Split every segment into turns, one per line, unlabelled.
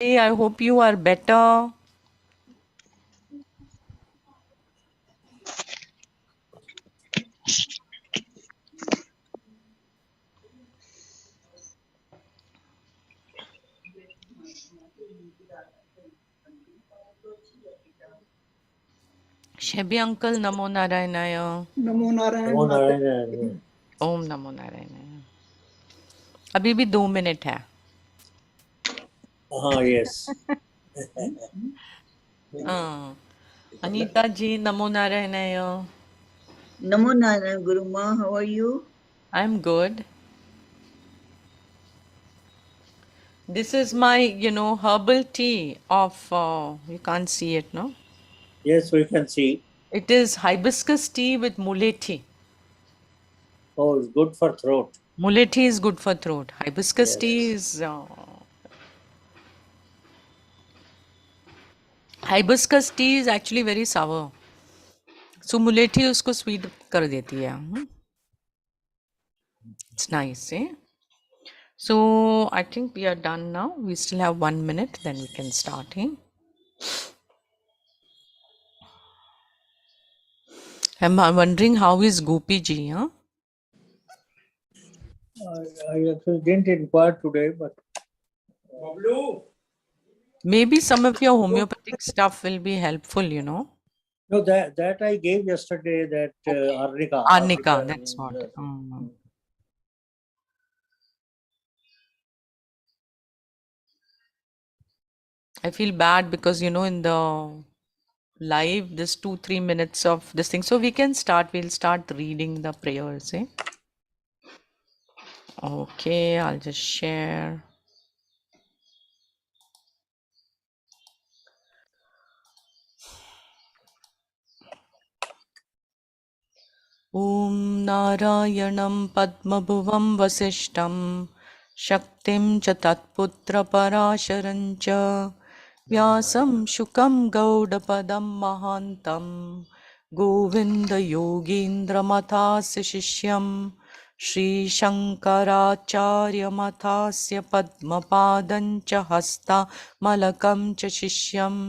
Hey, I hope you are better. Shebi uncle, Namo Narayanaya.
नमो नारायण
वो
माता।
Narayan
Om Namo Narayanaya. अभी भी 2 minute है.
हाँ यस
हाँ. Anita ji, Namo Narayanaya.
Namo Narayan, Guru Ma. How are you?
I'm good. This is my, herbal tea of, you can't see it, no?
yes we can see.
It is hibiscus tea with mulethi.
Oh, it's good for throat.
Mulethi is good for throat. Hibiscus tea
Yes.
is, hibiscus tea is actually very sour. So mulethi उसको sweet कर देती है. It's nice, eh? So I think we are done now. We still have 1 minute, then we can start. Eh? I'm wondering how is Gopi ji? Huh?
I actually didn't inquire today, but
Maybe some of your homeopathic stuff will be helpful,
no, that I gave yesterday. That arnica,
Arnica, that's what. I feel bad because, in the live, this 2-3 minutes of this thing. So we can start, we'll start reading the prayers. Eh? Okay, I'll just share. ॐ नारायणं पद्मभुवं वसिष्ठं शक्तिं च तत्पुत्रपराशरं च व्यासं शुकं गौडपदं महान्तं गोविन्दयोगीन्द्रमथास्य शिष्यं श्रीशङ्कराचार्यमथास्य पद्मपादं च हस्तामलकं च शिष्यम्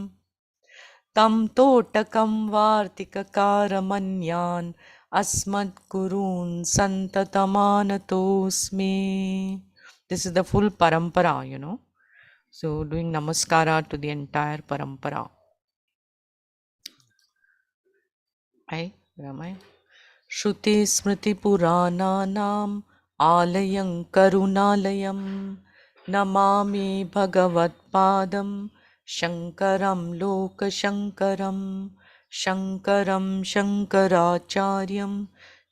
तं तोटकं वार्तिककारमन्यान् अस्मद्गुरून् सन्ततमानतोऽस्मि. This is the full parampara, So doing namaskara to the entire parampara. Where am I? Shruti Smriti Purananam Alayam Karunalayam Namami Bhagavatpadam Shankaram Lokashankaram Shankaram Shankaracharyam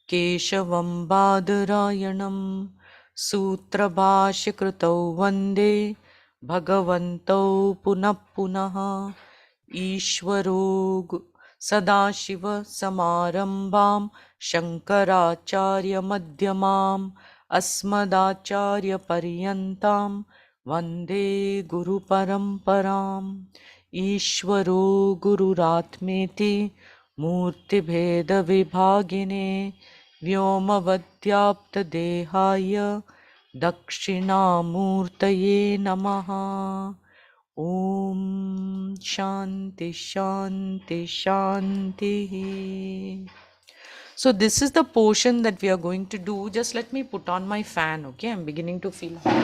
Keshavam Badarayanam Sutrabhashikritau Vande Bhagavantau Punah Punaha Ishvaro सदाशिवसमारम्भां शङ्कराचार्यमध्यमाम् अस्मदाचार्यपर्यन्तां वन्दे गुरुपरम्पराम् ईश्वरो गुरुरात्मेति मूर्तिभेदविभागिने व्योमवद्व्याप्तदेहाय दक्षिणामूर्तये नमः. Om Shanti Shanti Shanti. So this is the portion that we are going to do. Just let me put on my fan, okay? I'm beginning to feel hot.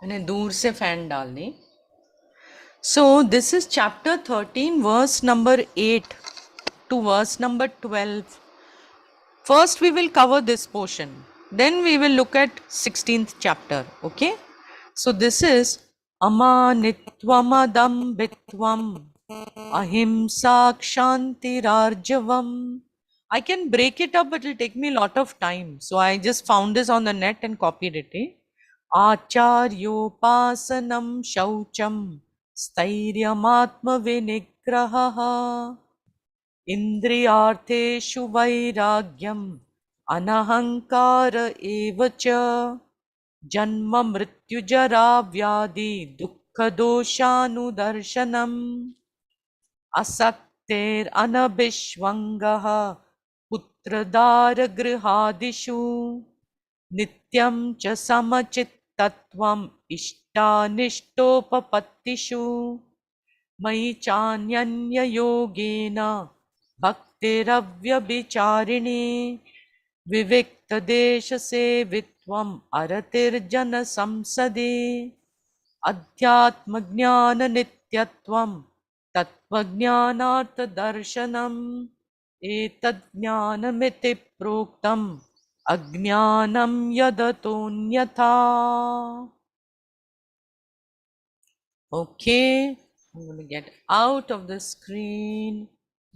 मैंने दूर से fan डालनी. So this is chapter 13, verse number 8 to verse number 12. First we will cover this portion. Then we will look at 16th chapter. Okay. So this is Amanitvam Adambhitvam Ahimsa Kshantirarjavam. I can break it up, but it will take me a lot of time. So I just found this on the net and copied it. Acharyopasanam Shaucham Stairyamaatma Vinigraha Indriyartheshu Vairagyam Anahankara Evacha Janma Mrityujara Vyadi Dukkha Doshanudarshanam Asat bhakter anabhishvangaha putradara grihadishu nityam cha samachittatvam ishtanishtopapatishu Mayi chanyanya yogena bhaktiravyabicharini vivikta desha sevitvam aratir jana samsade adhyatma jnana nityatvam tattva jnanartha darshanam etad jnanamiti proktam ajnanam yadatonyatha. Okay, I'm going to get out of the screen.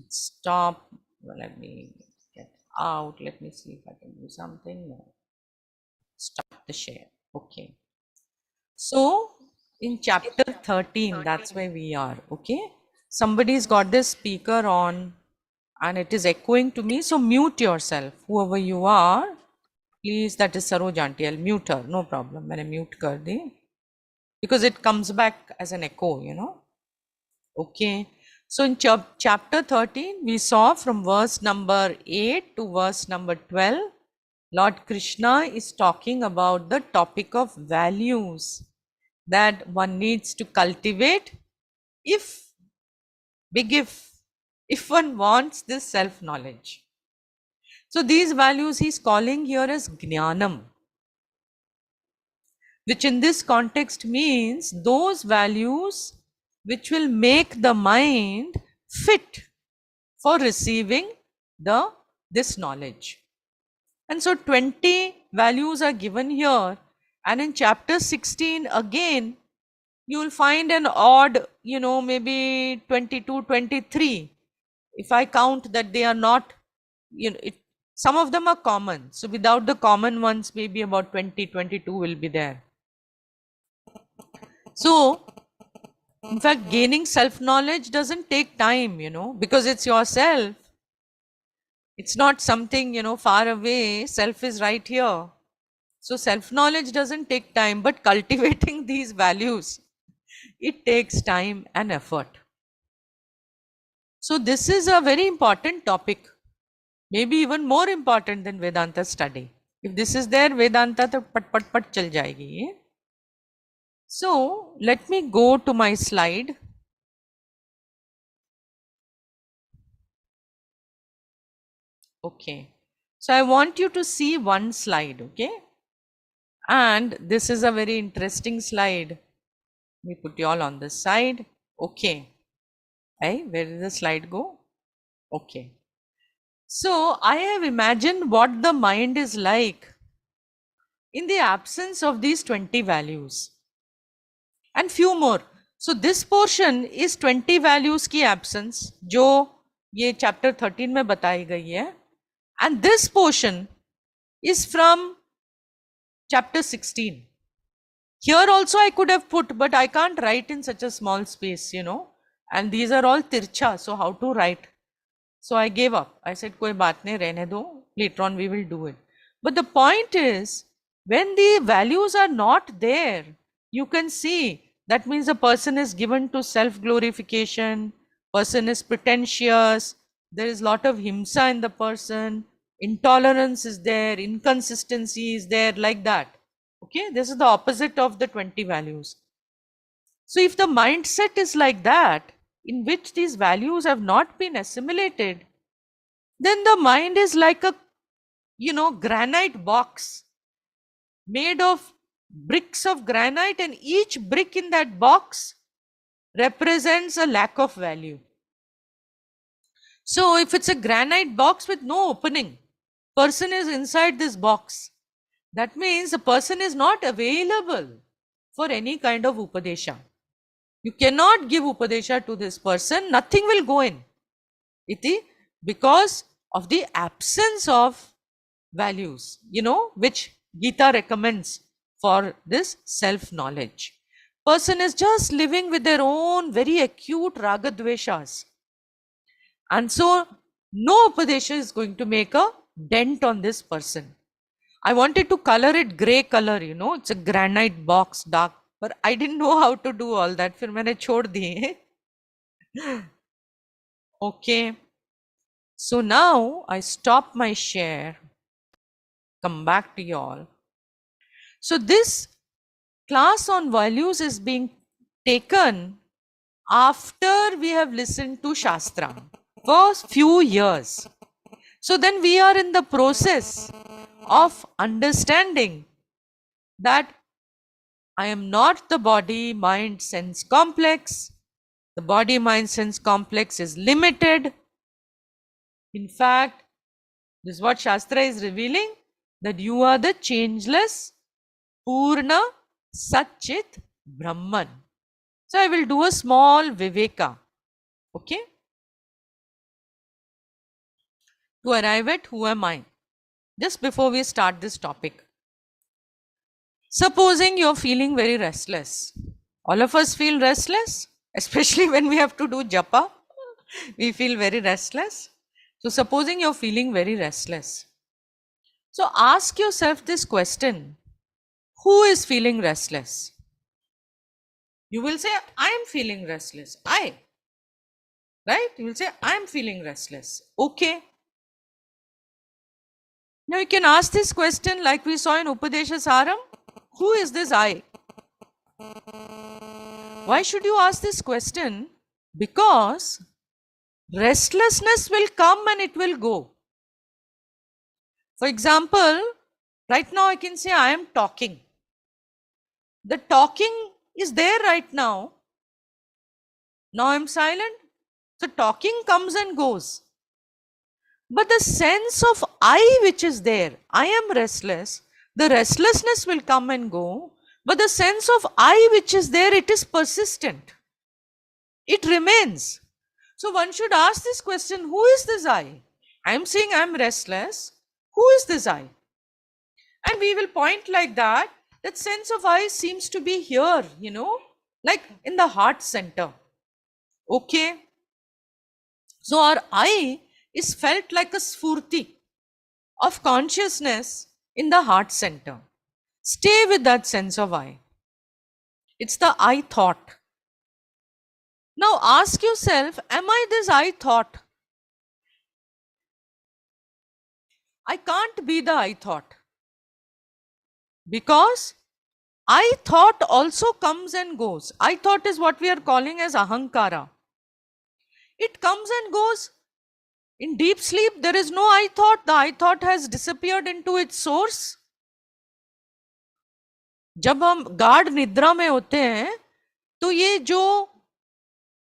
Stop. Well, let me get out. Let me see if I can do something. No. Stop the share. Okay. So, in chapter 13, that's where we are. Okay. Somebody's got this speaker on and it is echoing to me. So, mute yourself. Whoever you are, please. That is Saroj Aunty. I'll mute her. No problem. When I mute kar de. Because it comes back as an echo, you know. Okay, so in chapter 13, we saw from verse number 8 to verse number 12, Lord Krishna is talking about the topic of values that one needs to cultivate if one wants this self-knowledge. So these values he's calling here as Jnanam, which in this context means those values which will make the mind fit for receiving this knowledge. And so 20 values are given here, and in chapter 16 again you will find an odd, maybe 22, 23. If I count that they are not, some of them are common. So without the common ones, maybe about 20, 22 will be there. So in fact, gaining self-knowledge doesn't take time, because it's yourself. It's not something, far away. Self is right here. So self-knowledge doesn't take time, but cultivating these values, it takes time and effort. So this is a very important topic, maybe even more important than Vedanta study. If this is there, Vedanta to pat chal jayegi. So let me go to my slide. Okay. So I want you to see one slide, okay? And this is a very interesting slide. Let me put you all on this side. Okay. Hey, where did the slide go? Okay. So I have imagined what the mind is like in the absence of these 20 values and few more. So this portion is 20 values की absence जो ये chapter 13 में बताई गई है, and this portion is from chapter 16. Here also I could have put, but I can't write in such a small space, and these are all tircha, so how to write? So I gave up. I said, koi baat nahi, rehne do. Later on we will do it. But the point is, when the values are not there, you can see that means a person is given to self-glorification, person is pretentious, there is lot of himsa in the person, intolerance is there, inconsistency is there, like that. Okay, this is the opposite of the 20 values. So if the mindset is like that, in which these values have not been assimilated, then the mind is like a, granite box made of bricks of granite, and each brick in that box represents a lack of value. So if it's a granite box with no opening, person is inside this box, that means the person is not available for any kind of upadesha. You cannot give upadesha to this person, nothing will go in. Iti, because of the absence of values, which Gita recommends for this self-knowledge. Person is just living with their own very acute ragadveshas. And so, no upadesha is going to make a dent on this person. I wanted to color it grey color, it's a granite box, dark. But I didn't know how to do all that. फिर मैंने छोड़ दिए. Okay. So now I stop my share, come back to you all. So this class on values is being taken after we have listened to Shastra for few years. So then we are in the process of understanding that I am not the body, mind, sense complex. The body, mind, sense complex is limited. In fact, this is what Shastra is revealing, that you are the changeless, Purna, Satchit, Brahman. So I will do a small Viveka, okay, to arrive at who am I, just before we start this topic. Supposing you're feeling very restless. All of us feel restless, especially when we have to do japa. We feel very restless. So supposing you're feeling very restless. So ask yourself this question. Who is feeling restless? You will say, I am feeling restless. I. Right? You will say, I am feeling restless. Okay. Now you can ask this question like we saw in Upadesha Saram. Who is this I? Why should you ask this question? Because restlessness will come and it will go. For example, right now I can say I am talking. The talking is there right now. Now I am silent. So talking comes and goes. But the sense of I which is there, I am restless, the restlessness will come and go. But the sense of I which is there, it is persistent. It remains. So one should ask this question, who is this I? I am saying I am restless. Who is this I? And we will point like that. That sense of I seems to be here, like in the heart center. Okay. So our I is felt like a sphurti of consciousness in the heart center. Stay with that sense of I. It's the I thought. Now ask yourself, am I this I thought? I can't be the I thought. Because I thought also comes and goes. I thought is what we are calling as ahankara. It comes and goes. In deep sleep, there is no I thought. The I thought has disappeared into its source. जब हम गाढ़ निद्रा में होते हैं तो ये जो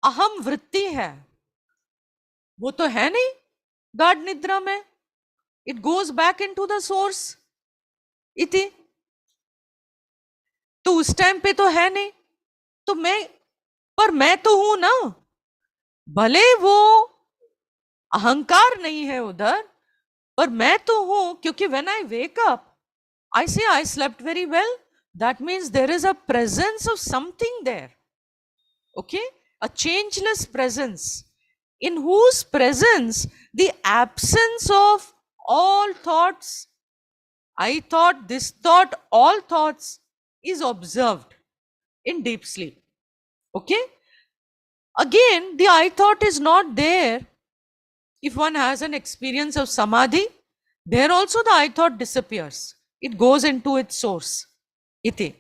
अहम वृत्ति है वो तो है नहीं गाढ़ निद्रा में. It goes back into the source. इति तो उस टाइम पे तो है नहीं. तो मैं तो हूं ना. भले वो अहंकार नहीं है उधर, पर मैं तो हूं. क्योंकि when I wake up, I say I slept very well. That means there is a presence of something there. Okay? A changeless presence, in whose presence the absence of all thoughts, I thought, this thought, all thoughts is observed in deep sleep. Okay? Again, the I thought is not there. If one has an experience of samadhi, there also the I thought disappears. It goes into its source. Iti.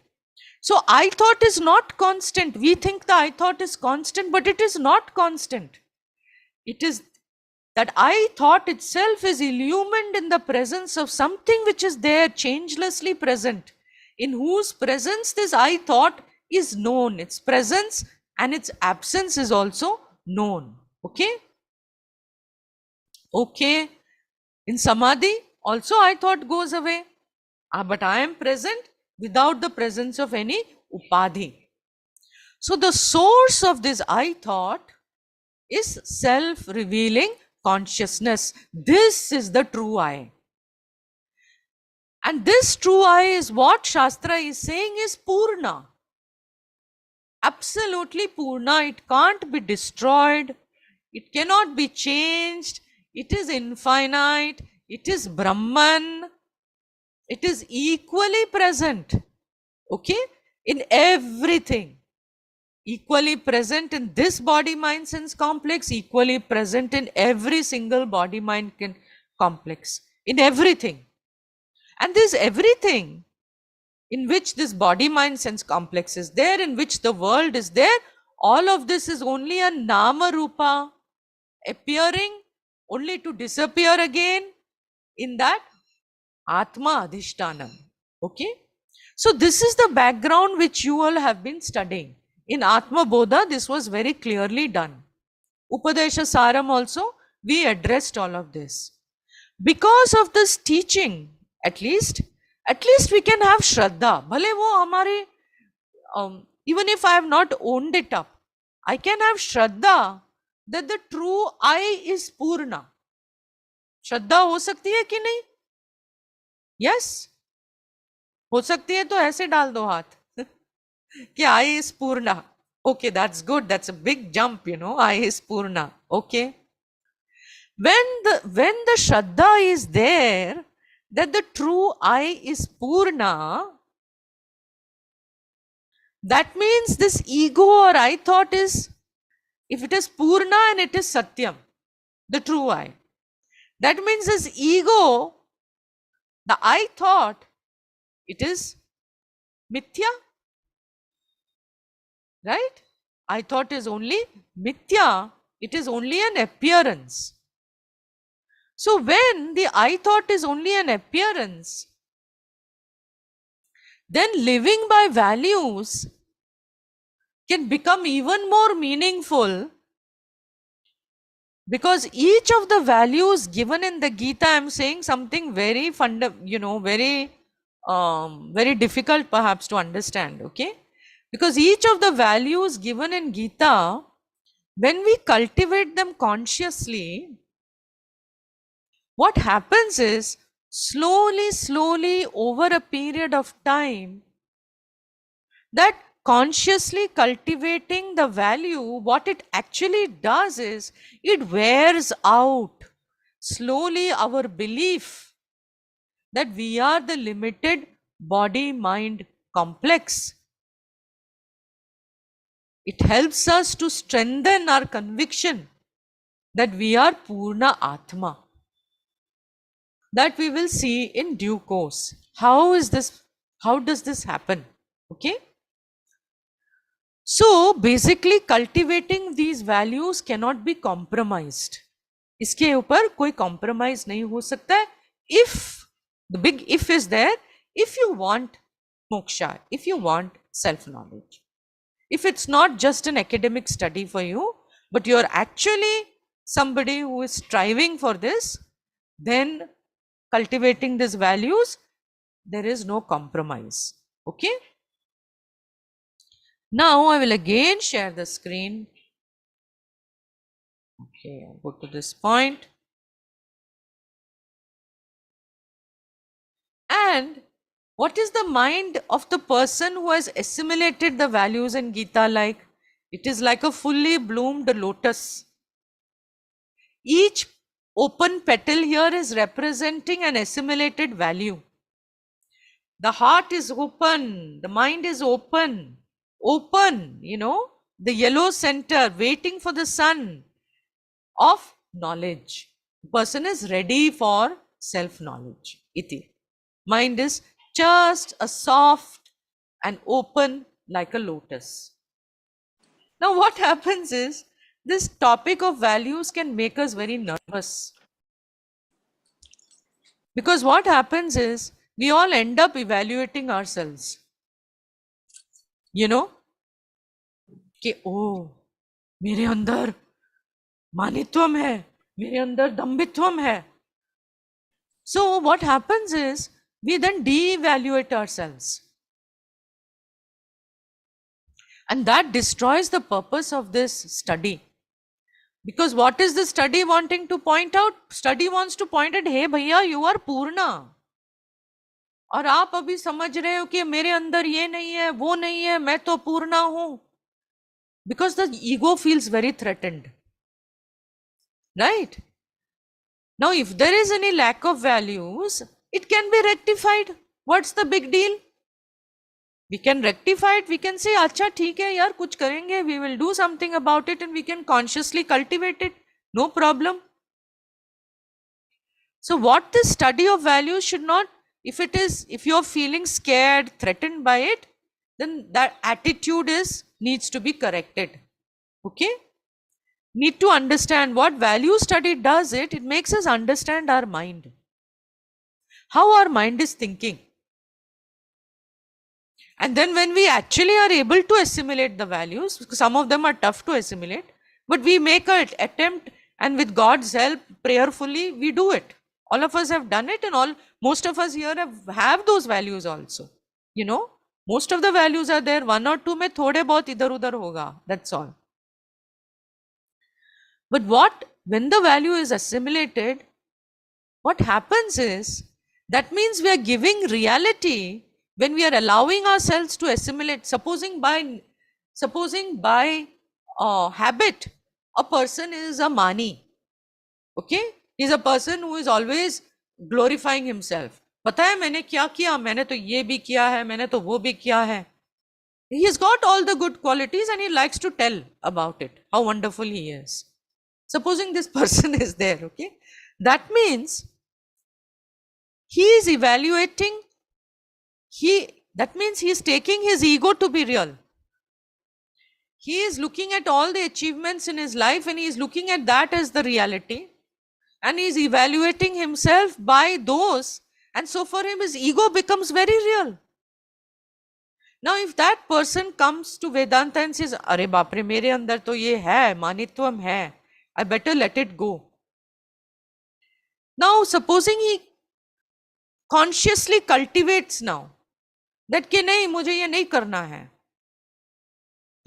So I thought is not constant. We think the I thought is constant, but it is not constant. It is that I thought itself is illumined in the presence of something which is there, changelessly present, in whose presence this I thought is known. Its presence and its absence is also known. Okay? Okay. In samadhi, also I thought goes away. But I am present without the presence of any upadhi. So the source of this I thought is self-revealing consciousness. This is the true I. And this true I is what Shastra is saying is Purna. Absolutely Purna. It can't be destroyed. It cannot be changed. It is infinite. It is Brahman. It is equally present. Okay? In everything. equally present in this body mind sense complex, equally present in every single body mind complex, in everything. And this everything in which this body mind sense complex is there, in which the world is there, all of this is only a nama rupa appearing only to disappear again in that Atma Adhishtanam. Okay? So this is the background which you all have been studying. In Atma Bodha, this was very clearly done. Upadesha Saram also, we addressed all of this. Because of this teaching, at least we can have Shraddha. Bhale wo hamare, even if I have not owned it up, I can have Shraddha that the true I is Purna. Shraddha ho sakti hai ki nahi? Yes? हो सकती है तो ऐसे डाल दो हाथ कि I is Purna. Okay, that's good. That's a big jump, you know. I is Purna. Okay. When the Shraddha is there, that the true I is Purna, that means this ego or I thought is, if it is Purna and it is Satyam, the true I, that means this ego, the I thought, it is Mithya. Right? I thought is only Mithya, it is only an appearance. So when the I thought is only an appearance, then living by values can become even more meaningful, because each of the values given in the Gita, I am saying something very very difficult perhaps to understand, okay? Because each of the values given in Gita, when we cultivate them consciously, what happens is, slowly over a period of time, that consciously cultivating the value, what it actually does is, it wears out slowly our belief that we are the limited body-mind complex. It helps us to strengthen our conviction that we are Purna Atma. That we will see in due course. How does this happen? Okay. So basically cultivating these values cannot be compromised. इसके ऊपर कोई compromise नहीं हो सकता है. If the big if is there, if you want moksha, if you want self-knowledge, if it's not just an academic study for you, but you're actually somebody who is striving for this, then cultivating these values, there is no compromise. Okay. Now I will again share the screen. Okay, I'll go to this point. And what is the mind of the person who has assimilated the values in Gita like? It is like a fully bloomed lotus. Each open petal here is representing an assimilated value. The heart is open, the mind is open, you know, the yellow center waiting for the sun of knowledge. The person is ready for self-knowledge. Iti. Mind is just a soft and open like a lotus. Now what happens is, this topic of values can make us very nervous. Because what happens is, we all end up evaluating ourselves. You know, कि ओ मेरे अंदर मानित्वम है, मेरे अंदर दंभित्वम है. So what happens is, we then de-evaluate ourselves. And that destroys the purpose of this study. Because what is the study wanting to point out? Study wants to point at, hey bhaiya, you are Purna. और आप अभी समझ रहे हो कि मेरे अंदर ये नहीं है, वो नहीं है, मैं तो पूर्णा हूं. Because the ego feels very threatened. Right? Now, if there is any lack of values, it can be rectified. What's the big deal? We can rectify it. We can say, "Acha, theek hai yaar, kuch karenge. We will do something about it, and we can consciously cultivate it. No problem." So what this study of values should not, if you're feeling scared, threatened by it, then that attitude needs to be corrected. Okay? Need to understand what value study does. It makes us understand our mind. How our mind is thinking. And then when we actually are able to assimilate the values, because some of them are tough to assimilate, but we make an attempt, and with God's help, prayerfully, we do it. All of us have done it, and most of us here have those values also. You know, most of the values are there. One or two mein thode bahut idhar udhar hoga. That's all. But when the value is assimilated, what happens is, that means we are giving reality when we are allowing ourselves to assimilate. Supposing by habit, a person is a mani. Okay? He's a person who is always glorifying himself. पता है मैंने क्या किया, मैंने तो ये भी किया है, मैंने तो वो भी किया है. He has got all the good qualities and he likes to tell about it, how wonderful he is. Supposing this person is there, okay? That means he is evaluating, that means he is taking his ego to be real. He is looking at all the achievements in his life and he is looking at that as the reality. And he is evaluating himself by those. And so for him, his ego becomes very real. Now, if that person comes to Vedanta and says, "Arey bapre, mere andar to ye hai, Amanitvam hai, I better let it go." Now, supposing he consciously cultivates now that कि नहीं मुझे ये नहीं करना है,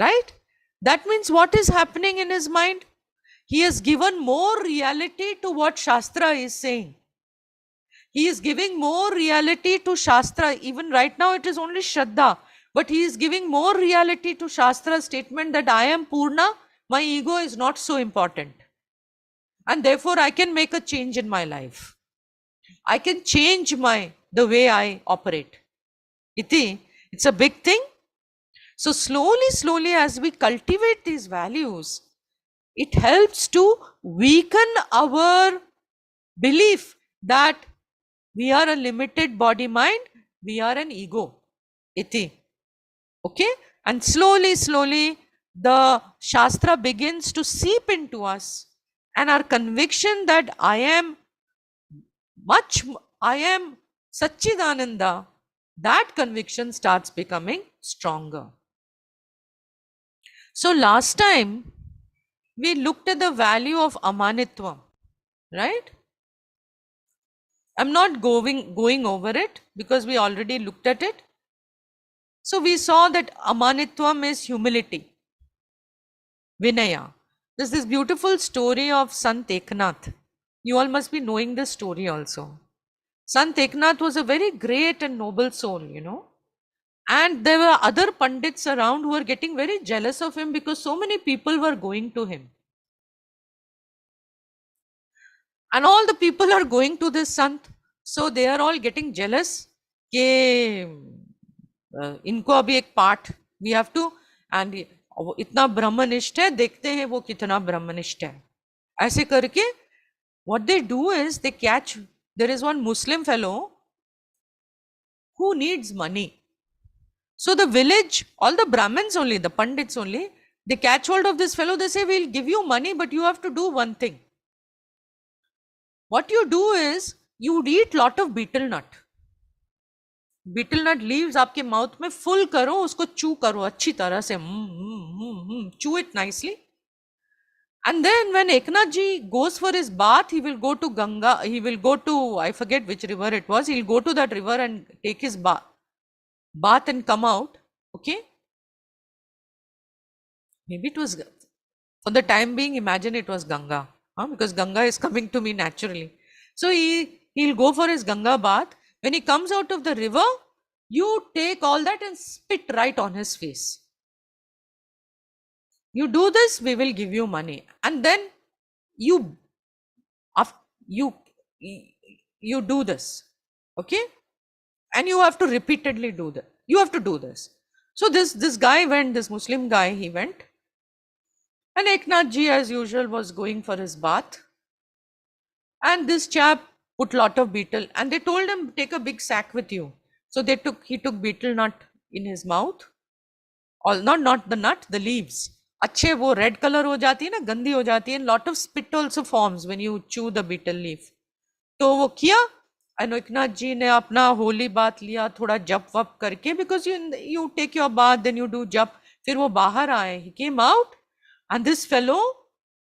right? That means what is happening in his mind? He has given more reality to what Shastra is saying. He is giving more reality to Shastra. Even right now it is only Shraddha, but he is giving more reality to Shastra's statement that I am Purna, my ego is not so important. And therefore I can make a change in my life. I can change the way I operate. It's a big thing. So slowly, as we cultivate these values, it helps to weaken our belief that we are a limited body mind, we are an ego. Okay? And slowly, the Shastra begins to seep into us, and our conviction that I am Satchidananda, that conviction starts becoming stronger. So last time we looked at the value of Amanitvam, right? I'm not going over it because we already looked at it. So we saw that Amanitvam is humility, Vinaya. There's this beautiful story of Sant Eknath. You all must be knowing this story also. Sant Eknath was a very great and noble soul, And there were other Pandits around who were getting very jealous of him because so many people were going to him. And all the people are going to this Sant. So they are all getting jealous. इनको अभी एक पाठ we have to, and इतना ब्रह्मनिष्ठ है, देखते हैं वो कितना ब्रह्मनिष्ठ है. ऐसे करके what they do is they catch, there is one Muslim fellow who needs money. So the village, all the Brahmins only, the Pandits only, they catch hold of this fellow, they say, "We'll give you money, but you have to do one thing. What you do is, you eat lot of betel nut. Betel nut leaves आपके mouth में full करो, उसको chew करो अच्छी तरह से, chew it nicely. And then when Eknath ji goes for his bath, he will go to Ganga, he will go to, I forget which river it was, he'll go to that river and take his bath and come out, okay? Maybe it was, for the time being, imagine it was Ganga, because Ganga is coming to me naturally. So he'll go for his Ganga bath. When he comes out of the river, you take all that and spit right on his face. You do this, we will give you money. And then you do this, okay? And you have to repeatedly do that. You have to do this. So this guy went, this Muslim guy, he went. And Eknath ji, as usual, was going for his bath. And this chap put lot of beetle, and they told him, take a big sack with you. So he took beetle nut in his mouth. All not the nut, the leaves. अच्छे वो red color हो जाती है ना, गंदी हो जाती है. Lot of spit also forms when you chew the beetle leaf. तो वो किया. And Eknath ji ने अपना होली बात लिया, थोड़ा जप वप करके, because you take your bath, then you do jap. फिर वो बाहर आए. He came out, and this fellow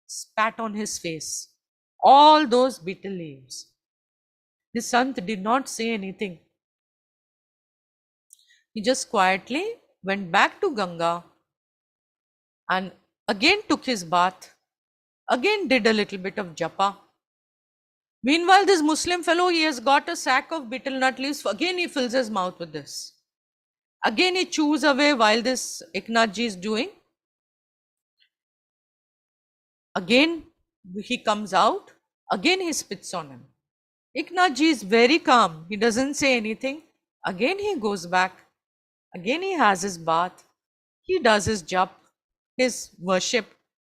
spat on his face. All those beetle leaves. The Sant did not say anything. He just quietly went back to Ganga and again took his bath, again did a little bit of japa. Meanwhile, this Muslim fellow, he has got a sack of betel nut leaves. Again, he fills his mouth with this. Again, he chews away while this Eknath ji is doing. Again, he comes out. Again, he spits on him. Eknath ji is very calm. He doesn't say anything. Again, he goes back. Again, he has his bath. He does his jap, his worship.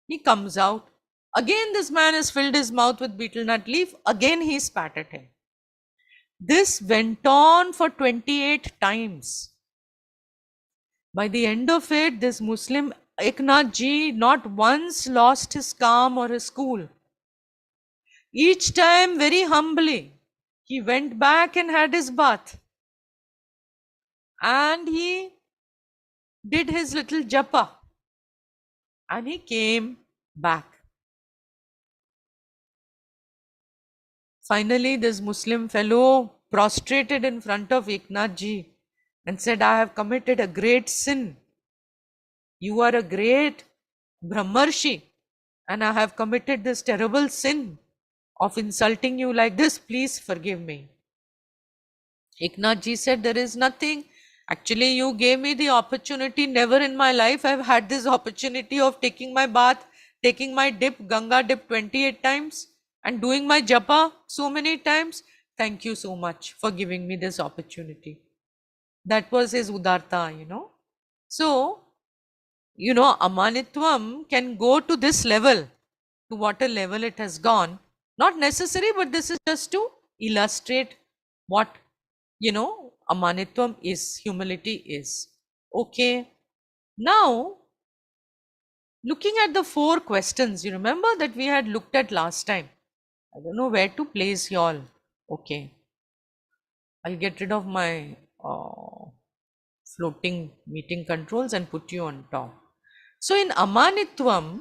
He comes out. Again, this man has filled his mouth with betel nut leaf. Again, he spat at him. This went on for 28 times. By the end of it, this Muslim Eknath ji not once lost his calm or his cool. Each time, very humbly, he went back and had his bath. And he did his little japa. And he came back. Finally, this Muslim fellow prostrated in front of Eknath ji and said, I have committed a great sin. You are a great Brahmarshi, and I have committed this terrible sin of insulting you like this. Please forgive me. Eknath ji said, there is nothing. Actually, you gave me the opportunity. Never in my life I have had this opportunity of taking my bath, taking my dip, Ganga dip 28 times, and doing my japa so many times. Thank you so much for giving me this opportunity. That was his udarta, So, Amanitvam can go to this level, to what a level it has gone. Not necessary, but this is just to illustrate what, Amanitvam is, humility is. Okay. Now, looking at the 4 questions, you remember that we had looked at last time. I don't know where to place y'all. Okay. I'll get rid of my floating meeting controls and put you on top. So in Amanitvam,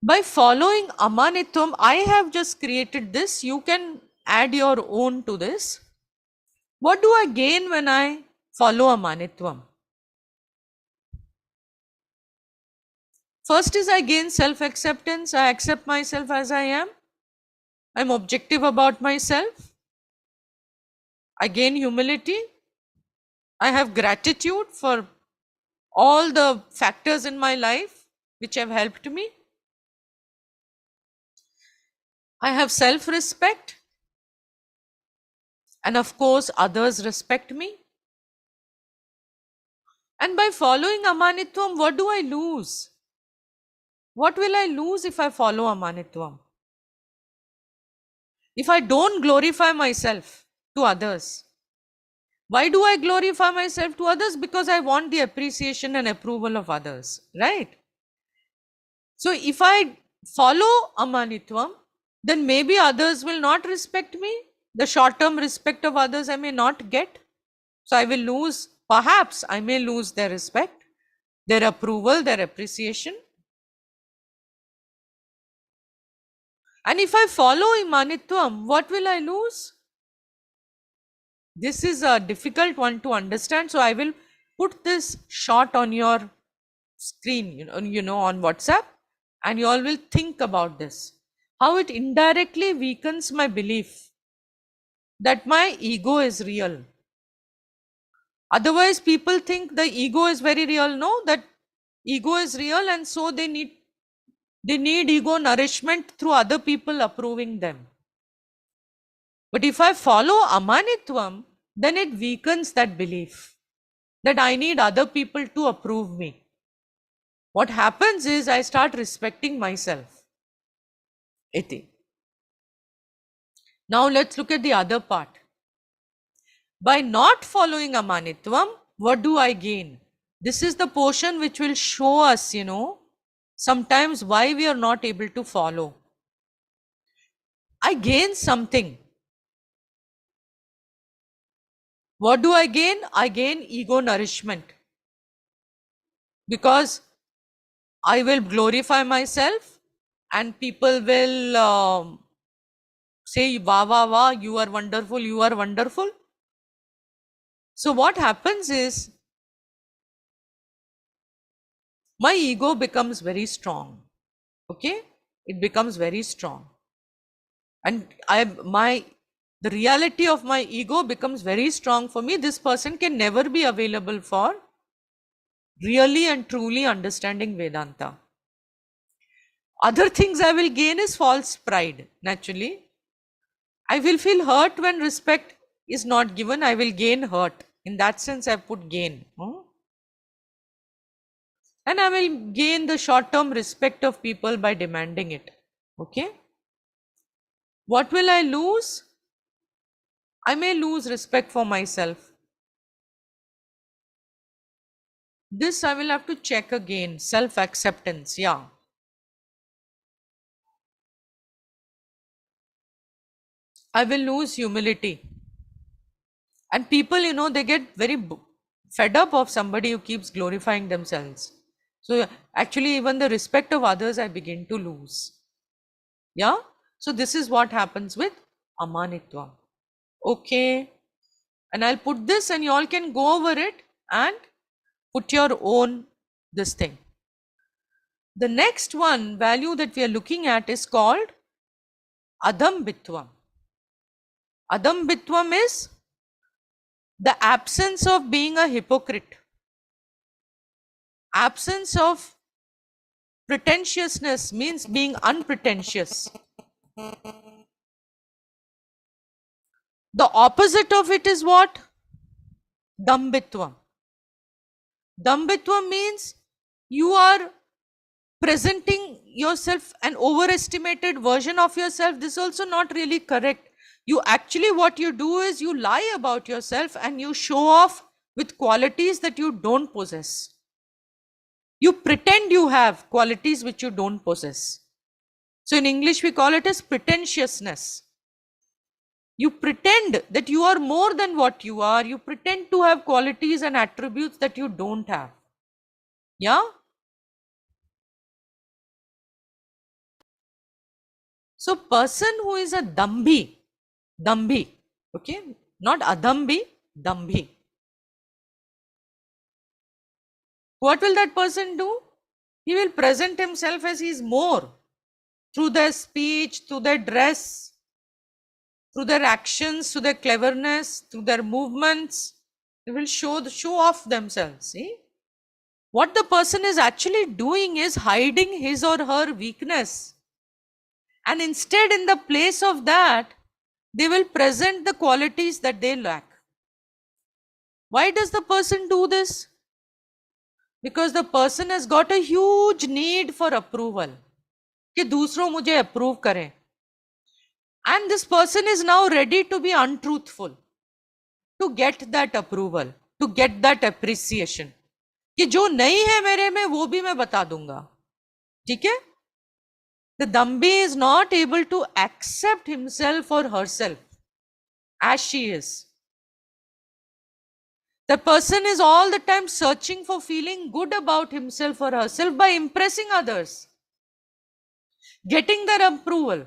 by following Amanitvam, I have just created this. You can add your own to this. What do I gain when I follow Amanitvam? First is I gain self-acceptance. I accept myself as I am. I'm objective about myself. I gain humility. I have gratitude for all the factors in my life which have helped me. I have self-respect. And of course, others respect me. And by following Amanitvam, what do I lose? What will I lose if I follow Amanitvam? If I don't glorify myself to others. Why do I glorify myself to others? Because I want the appreciation and approval of others, right? So if I follow Amanitvam, then maybe others will not respect me. The short-term respect of others I may not get. So I will lose, perhaps I may lose their respect, their approval, their appreciation. And if I follow Amanitvam, what will I lose? This is a difficult one to understand. So I will put this shot on your screen, on WhatsApp, and you all will think about this. How it indirectly weakens my belief that my ego is real. Otherwise, people think the ego is very real. No, that ego is real, and so they need ego nourishment through other people approving them. But if I follow Amanitvam, then it weakens that belief. that I need other people to approve me. What happens is I start respecting myself. Iti. Now let's look at the other part. By not following Amanitvam, what do I gain? This is the portion which will show us, sometimes why we are not able to follow. I gain something. What do I gain? I gain ego nourishment. Because I will glorify myself and people will say, wah, wah, wah, you are wonderful, you are wonderful. So what happens is, my ego becomes very strong. Okay? It becomes very strong. And the reality of my ego becomes very strong for me. This person can never be available for really and truly understanding Vedanta. Other things I will gain is false pride, naturally. I will feel hurt when respect is not given. I will gain hurt. In that sense, I put gain. And I will gain the short-term respect of people by demanding it. Okay? What will I lose? I may lose respect for myself. This I will have to check again. Self-acceptance, yeah. I will lose humility. And people, they get very fed up of somebody who keeps glorifying themselves. So actually, even the respect of others, I begin to lose. Yeah. So this is what happens with Amanitvam. Okay. And I'll put this and you all can go over it and put your own this thing. The next one value that we are looking at is called Adambhitvam. Adambhitvam is the absence of being a hypocrite. Absence of pretentiousness means being unpretentious. The opposite of it is what? Dambhitvam. Dambhitvam means you are presenting yourself an overestimated version of yourself. This is also not really correct. You actually, what you do is you lie about yourself and you show off with qualities that you don't possess. You pretend you have qualities which you don't possess. So in English, we call it as pretentiousness. You pretend that you are more than what you are. You pretend to have qualities and attributes that you don't have. Yeah? So person who is a Dambhi, okay, not Adambhi, Dambhi. What will that person do? He will present himself as he is more through their speech, through their dress, through their actions, through their cleverness, through their movements. They will show off themselves. See? What the person is actually doing is hiding his or her weakness. And instead, in the place of that, they will present the qualities that they lack. Why does the person do this? Because the person has got a huge need for approval. कि दूसरों मुझे approve करें. And this person is now ready to be untruthful, to get that approval, to get that appreciation. कि जो नहीं है मेरे में वो भी मैं बता दूंगा. ठीक है? The Dambhi is not able to accept himself or herself as she is. The person is all the time searching for feeling good about himself or herself by impressing others, getting their approval,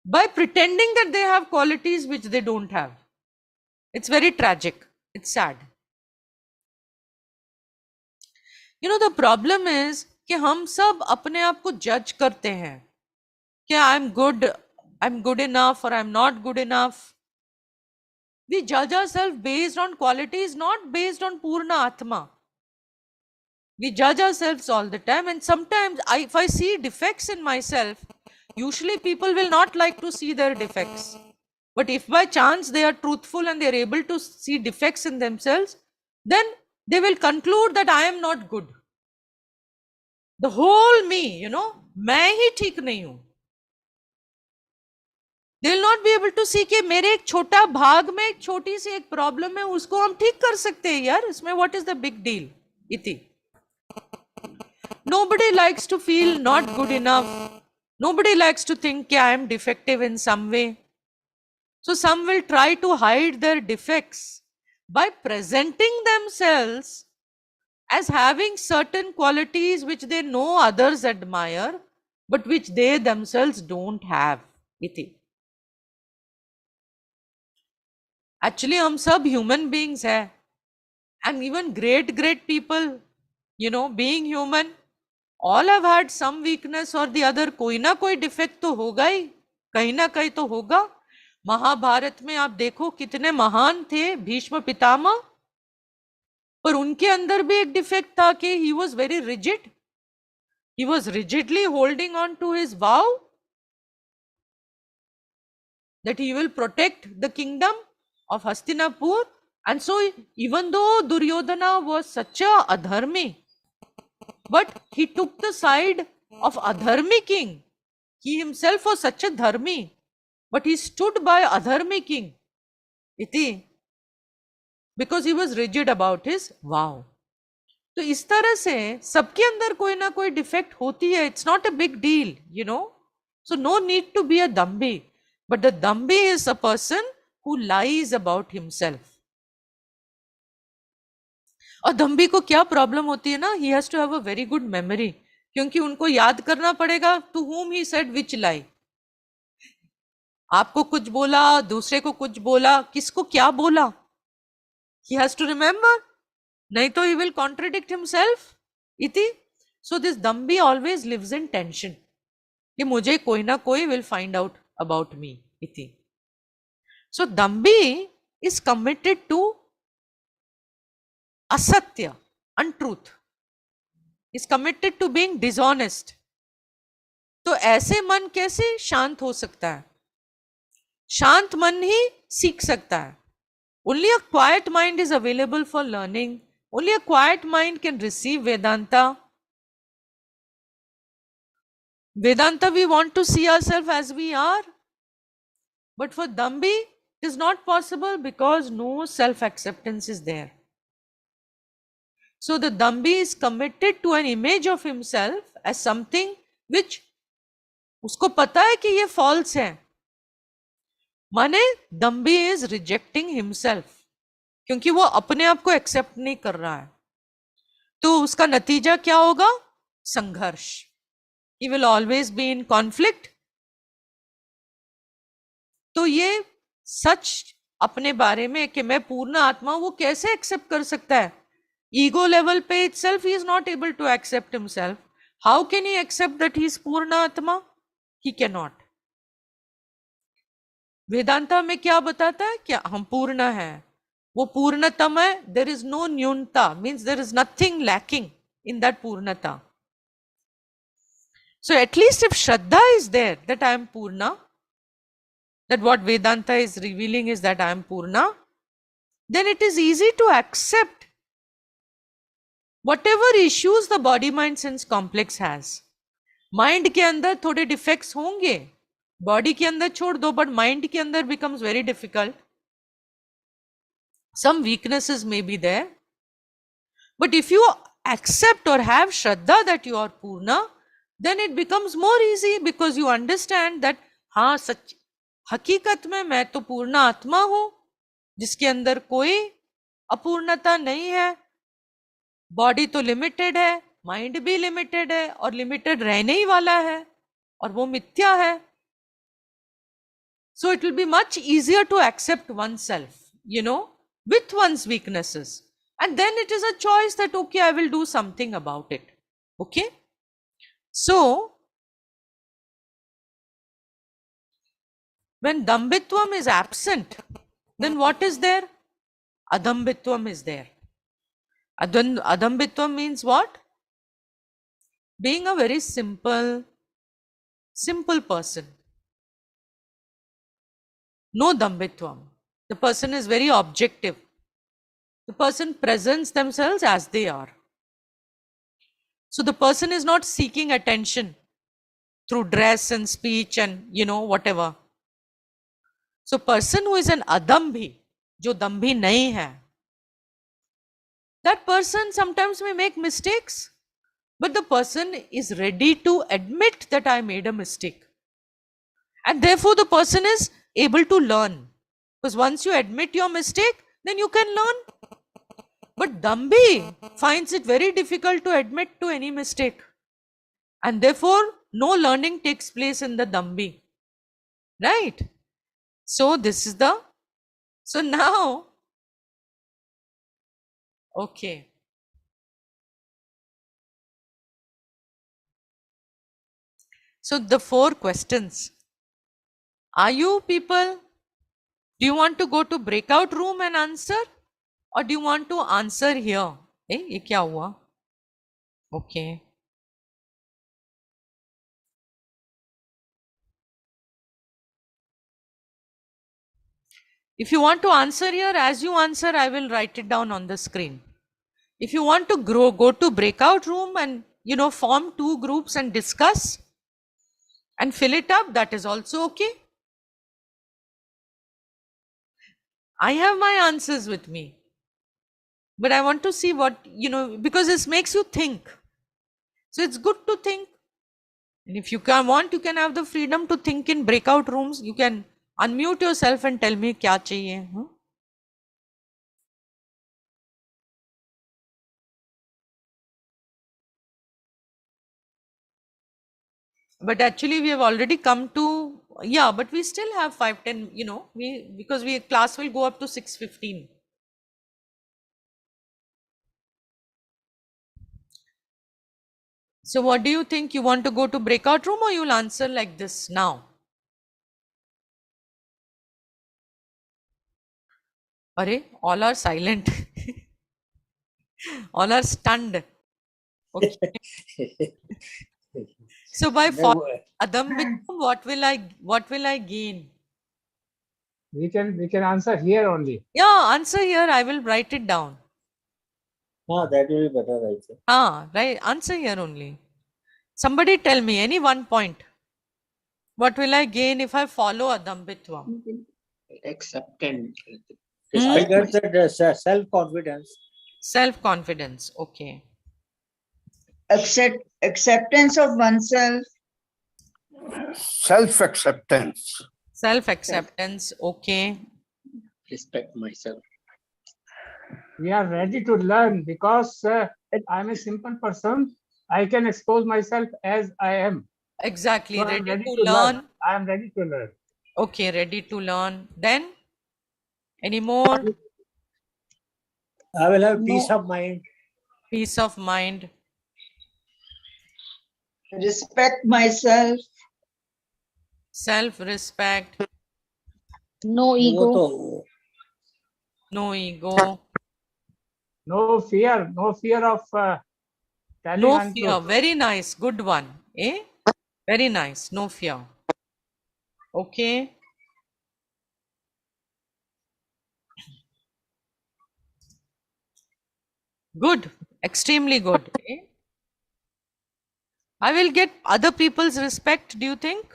by pretending that they have qualities which they don't have. It's very tragic. It's sad. The problem is कि हम सब अपने आप को जज करते हैं कि I'm good enough or I'm not good enough. We judge ourselves based on qualities, not based on Purna Atma. We judge ourselves all the time, and sometimes if I see defects in myself, usually people will not like to see their defects. But if by chance they are truthful and they are able to see defects in themselves, then they will conclude that I am not good. The whole me, मैं ही ठीक नहीं हूं. They will not be able to see कि मेरे एक छोटा भाग में एक छोटी सी एक प्रॉब्लम है, उसको हम ठीक कर सकते हैं यार, इसमें what is the big deal? इति. Nobody likes to feel not good enough. Nobody likes to think I am defective in some way. So some will try to hide their defects by presenting themselves as having certain qualities which they know others admire, but which they themselves don't have. Iti. Actually, हम सब human beings हैं. And even great people, being human, all have had some weakness or the other. कोई ना कोई defect तो होगा ही, कहीं ना कहीं तो होगा. महाभारत में आप देखो कितने महान थे भीष्म पितामह, पर उनके अंदर भी एक डिफेक्ट था कि he was very rigid. He was rigidly holding on to his vow that he will protect the kingdom of Hastinapur. And so even though Duryodhana was such a adharmi, but he took the side of adharmi king. He himself was such a dharmi, but he stood by adharmi king. Iti. Because he was rigid about his vow. तो इस तरह से सबके अंदर कोई ना कोई defect होती है. It's not a big deal, So no need to be a Dambi. But the Dambi is a person who lies about himself. और दम्भी को क्या प्रॉब्लम होती है ना, he has to have a very good memory, क्योंकि उनको याद करना पड़ेगा to whom he said which lie. आपको कुछ बोला, दूसरे को कुछ बोला, किसको क्या बोला, he has to remember, नहीं तो he will contradict himself. इति. So this Dambi always lives in tension कि मुझे कोई ना कोई will find out about me. इति. So Dambi is committed to asatya, untruth, is committed to being dishonest. तो ऐसे मन कैसे शांत हो सकता है? शांत मन ही सीख सकता है. Only a quiet mind is available for learning. Only a quiet mind can receive Vedanta. Vedanta, we want to see ourselves as we are. But for Dambi, it is not possible because no self-acceptance is there. So the Dambi is committed to an image of himself as something which उसको पता है कि ये false है. माने Dambi is rejecting himself, क्योंकि वो अपने आप को एक्सेप्ट नहीं कर रहा है. तो उसका नतीजा क्या होगा? संघर्ष. He will always be in conflict. तो ये सच अपने बारे में कि मैं पूर्ण आत्मा, वो कैसे एक्सेप्ट कर सकता है? ईगो लेवल पे itself he is not able to accept himself. How can he accept that he is पूर्ण आत्मा? He cannot. वेदांता में क्या बताता है? क्या हम पूर्ण हैं, वो पूर्णतम है. There is no न्यूनता, means there is nothing lacking in that पूर्णता. So at least if Shraddha is there that I am Purna, that what Vedanta is revealing is that I am Purna, then it is easy to accept whatever issues the body mind sense complex has. Mind के अंदर थोड़े defects होंगे, body के अंदर छोड़ दो, but mind के अंदर becomes very difficult. Some weaknesses may be there, but if you accept or have Shraddha that you are Purna, then it becomes more easy because you understand that हाँ सच हकीकत में मैं तो पूर्ण आत्मा हूं जिसके अंदर कोई अपूर्णता नहीं है. बॉडी तो लिमिटेड है, माइंड भी लिमिटेड है और लिमिटेड रहने ही वाला है और वो मिथ्या है. So it will be much easier to accept oneself, with one's weaknesses. And then it is a choice that, okay, I will do something about it. Okay. So, when Dambhitvam is absent, then what is there? Adambhitvam is there. Adambhitvam means what? Being a very simple person. No Dambhitvam. The person is very objective. The person presents themselves as they are. So the person is not seeking attention through dress and speech and whatever. So person who is an adambhi, jo dambhi nahi hai, that person sometimes may make mistakes, but the person is ready to admit that I made a mistake. And therefore the person is able to learn. Because once you admit your mistake, then you can learn. But Dambhi finds it very difficult to admit to any mistake. And therefore, no learning takes place in the Dambhi. Right? So this is the, so now, okay. So the 4 questions. Are you people, do you want to go to breakout room and answer? Or do you want to answer here? ये क्या हुआ? Okay. If you want to answer here, as you answer, I will write it down on the screen. If you want to go to breakout room and, form 2 groups and discuss and fill it up, that is also okay. I have my answers with me. But I want to see what, because this makes you think. So it's good to think. And if you want, you can have the freedom to think in breakout rooms. You can unmute yourself and tell me kya chahiye. But actually we have already come to, but we still have 5-10, because class will go up to 6:15. So what do you think? You want to go to breakout room or you'll answer like this now? Arey, all are silent. All are stunned. Okay. So by following Adambhitvam, what will I gain?
We can answer here only.
Yeah, answer here. I will write it down.
That will be better, I think.
Right. Answer here only. Somebody tell me any one point. What will I gain if I follow Adambhitvam?
Acceptance.
I get that self-confidence.
Self-confidence. Okay.
Acceptance of oneself.
Self-acceptance.
Self-acceptance. Okay.
Respect myself.
We are ready to learn because I'm a simple person. I can expose myself as I am.
Exactly.
So I'm
Ready
ready
to
to
learn.
learn. I am ready to learn.
Okay. Ready to learn. Then any more?
I will have peace of mind.
Peace of mind.
Respect myself.
Self-respect.
No
वो
ego.
तो
No ego.
No fear of telling
No
untruth.
fear. Very nice. Good one. Eh? Very nice. No fear. Okay. Good. Extremely good. Eh? I will get other people's respect, do you think?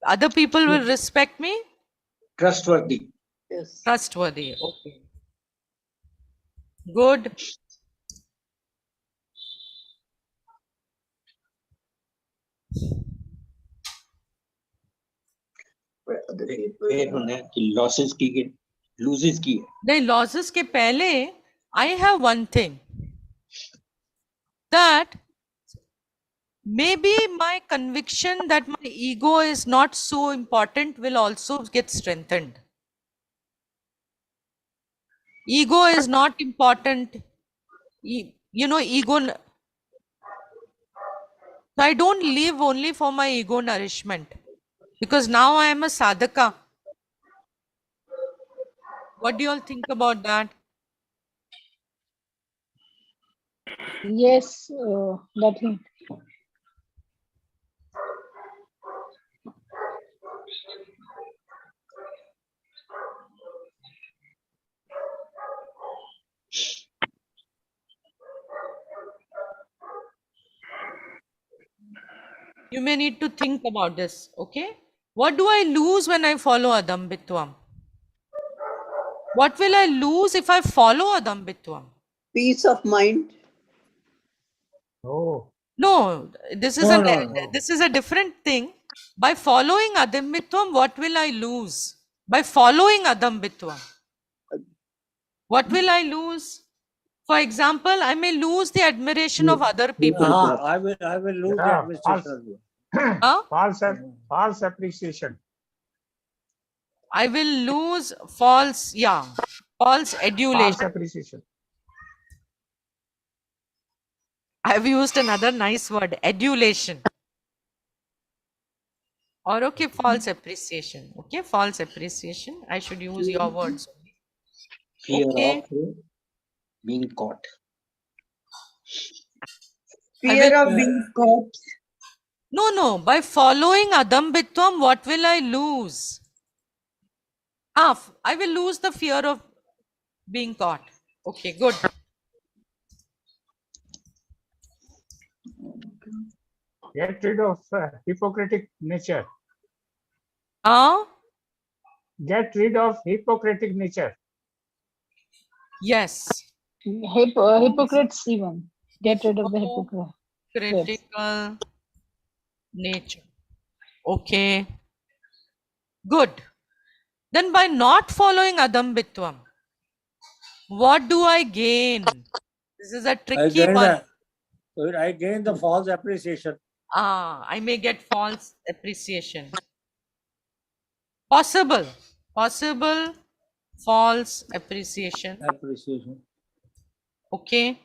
Other people will respect me?
Trustworthy.
Yes.
Trustworthy. Okay. Good.
Other people.
फिर होना है कि losses की loses की है.
The losses ke pehle, I have one thing. That maybe my conviction that my ego is not so important will also get strengthened. Ego is not important. Ego. So I don't live only for my ego nourishment. Because now I am a sadhaka. What do you all think about that?
Yes, that him.
You may need to think about this, okay? What do I lose when I follow Adambhitvam? What will I lose if I follow Adambhitvam?
Peace of mind.
Oh,
No, this is
No.
this is a different thing. By following Adambhitvam, what will I lose? By following Adambhitvam, what will I lose? For example, I may lose the admiration of other people.
I will lose the
yeah,
administration.
Huh?
false appreciation.
I will lose false adulation.
False appreciation.
I have used another nice word, adulation. Or okay, false appreciation. Okay, false appreciation. I should use your words.
Fear
Okay.
of being caught.
Fear of being caught.
No. By following Adambhitvam, what will I lose? I will lose the fear of being caught. Okay, good.
Get rid of hypocritic nature. Get rid of hypocritic nature.
Yes.
Hypocrites even. Get rid of the hypocrite.
Critical nature. Okay. Good. Then by not following Adambhitvam, what do I gain? This is a tricky one.
I gain the false appreciation.
I may get false appreciation. Possible false appreciation. Okay.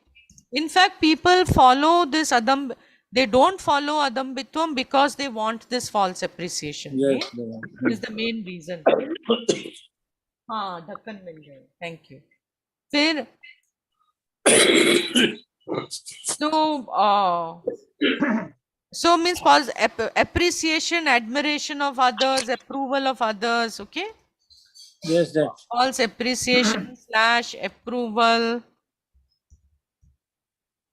In fact, people follow this they don't follow Adambhitvam because they want this false appreciation.
Yes.
This is the main reason. ढक्कन मिल गया. Thank you. फिर so means false appreciation, admiration of others, approval of others. Okay.
Yes, that.
False appreciation / approval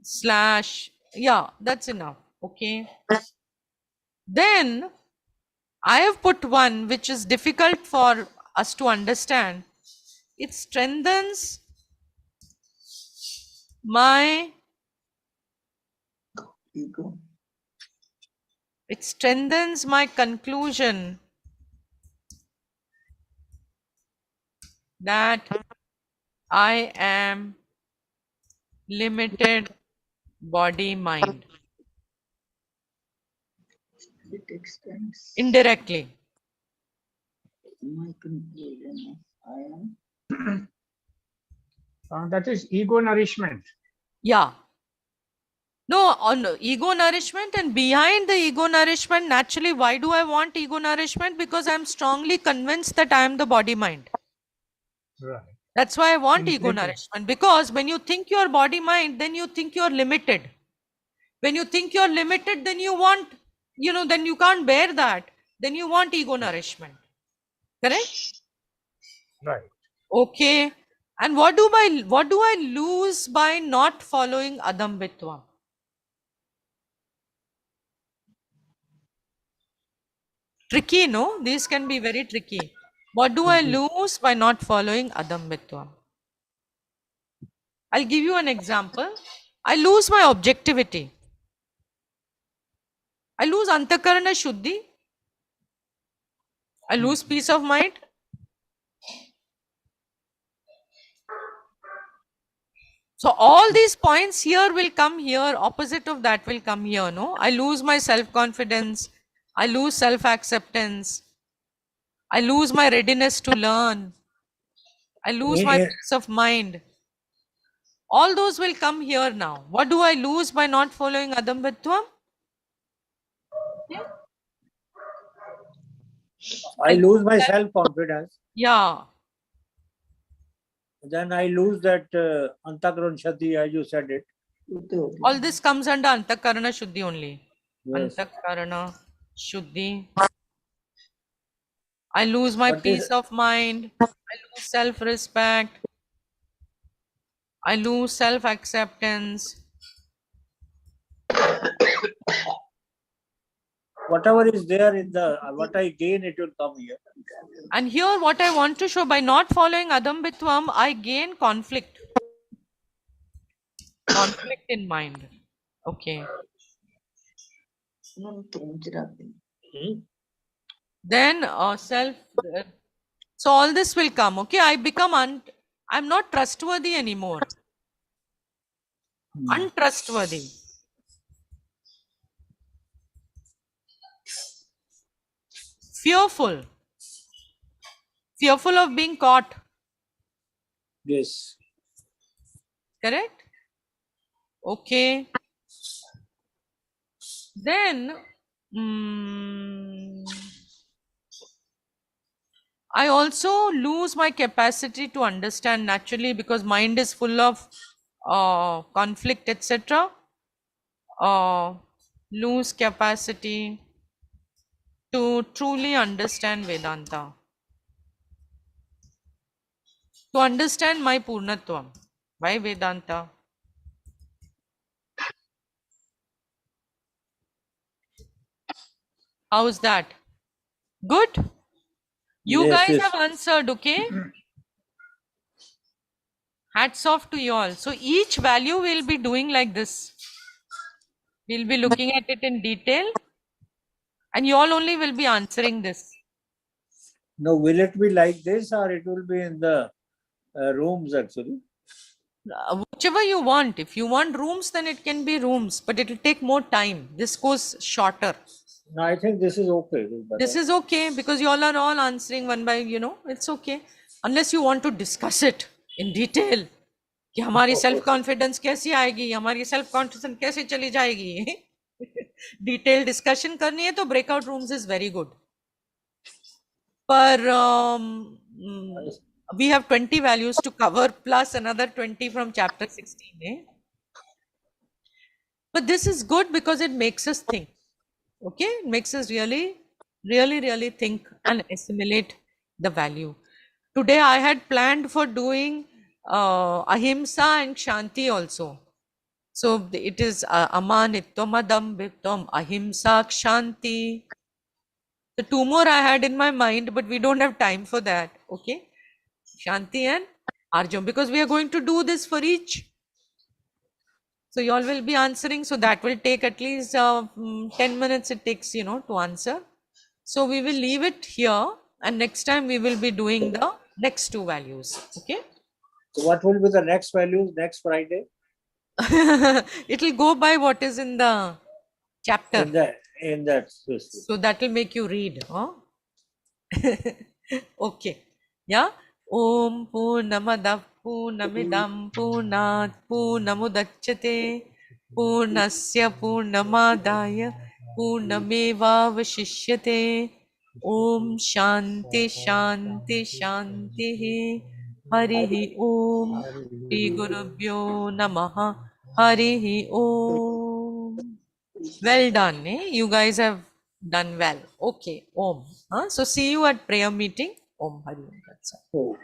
/ that's enough. Okay. Then I have put one which is difficult for us to understand. It strengthens my
Ego.
It strengthens my conclusion that I am limited body mind.
It extends
Indirectly.
my conclusion. I am.
That is ego nourishment.
Yeah. No, on ego nourishment, and behind the ego nourishment, naturally, why do I want ego nourishment? Because I'm strongly convinced that I am the body mind.
Right.
That's why I want ego nourishment. Because when you think you're body mind, then you think you're limited. When you think you're limited, then you want, then you can't bear that. Then you want ego nourishment. Correct?
Right.
Okay. And what do I lose by not following Adambhitvam? Tricky, no? These can be very tricky. What do I lose by not following Adambhitvam? I'll give you an example. I lose my objectivity. I lose antakarana shuddhi. I lose peace of mind. So all these points here will come here. Opposite of that will come here, no? I lose my self-confidence. I lose self-acceptance. I lose my readiness to learn. I lose my peace of mind. All those will come here now. What do I lose by not following Adambhitvam?
I lose my self-confidence.
Yeah.
Then I lose that Antakaran Shadhi, as you said it.
All this comes under Antakarana Shuddhi only.
Yes.
Antakarana Shuddhi. I lose my
But
peace of mind. I lose self-respect. I lose self-acceptance.
whatever is there in the, what I gain, it will come here.
And here what I want to show, by not following Adambhitvam, I gain conflict. Conflict in mind. Okay. Then self. So all this will come. Okay. I become I'm not trustworthy anymore. Untrustworthy. Fearful. Fearful of being caught.
Yes.
Correct? Okay. Then I also lose my capacity to understand naturally, because mind is full of conflict, etc. Lose capacity to truly understand Vedanta, to understand my Purnatvam. Why Vedanta? How's that? Good? You
Yes,
guys
yes.
have answered, okay? Hats off to you all. So each value we'll be doing like this. We'll be looking at it in detail, and you all only will be answering this.
Now, will it be like this, or it will be in the rooms actually?
Whichever you want. If you want rooms, then it can be rooms, but it will take more time. This goes shorter.
No, I think this is okay.
This is okay because you all are all answering one by, it's okay. Unless you want to discuss it in detail. कि हमारी self confidence कैसी आएगी, हमारी self confidence कैसे चली जाएगी. Detail discussion करनी है तो breakout rooms is very good. पर we have 20 values to cover plus another 20 from chapter 16. But this is good because it makes us think. Okay, it makes us really think and assimilate the value. Today I had planned for doing ahimsa and shanti also. So it is Amanitvam, Adambhitvam, ahimsa, shanti. The two more I had in my mind, but we don't have time for that. Okay, Shanti and Arjun, because we are going to do this for each. So you all will be answering. So that will take at least 10 minutes it takes, to answer. So we will leave it here, and next time we will be doing the next two values. Okay.
So what will be the next values next Friday?
It will go by what is in the chapter.
In that.
So that will make you read. Huh? Okay. Yeah. Om Purnamadav Purnamidam Purnat Purnamudachyate Purnasya Purnamadaya Purnamevavashishyate. Om Shanti Shanti Shanti. Harihi Om. Shri Gurubhyo Namaha. Harihi Om. Well done, you guys have done well. Okay, Om. So see you at prayer meeting. Om Hari Om. That's all.
Oh.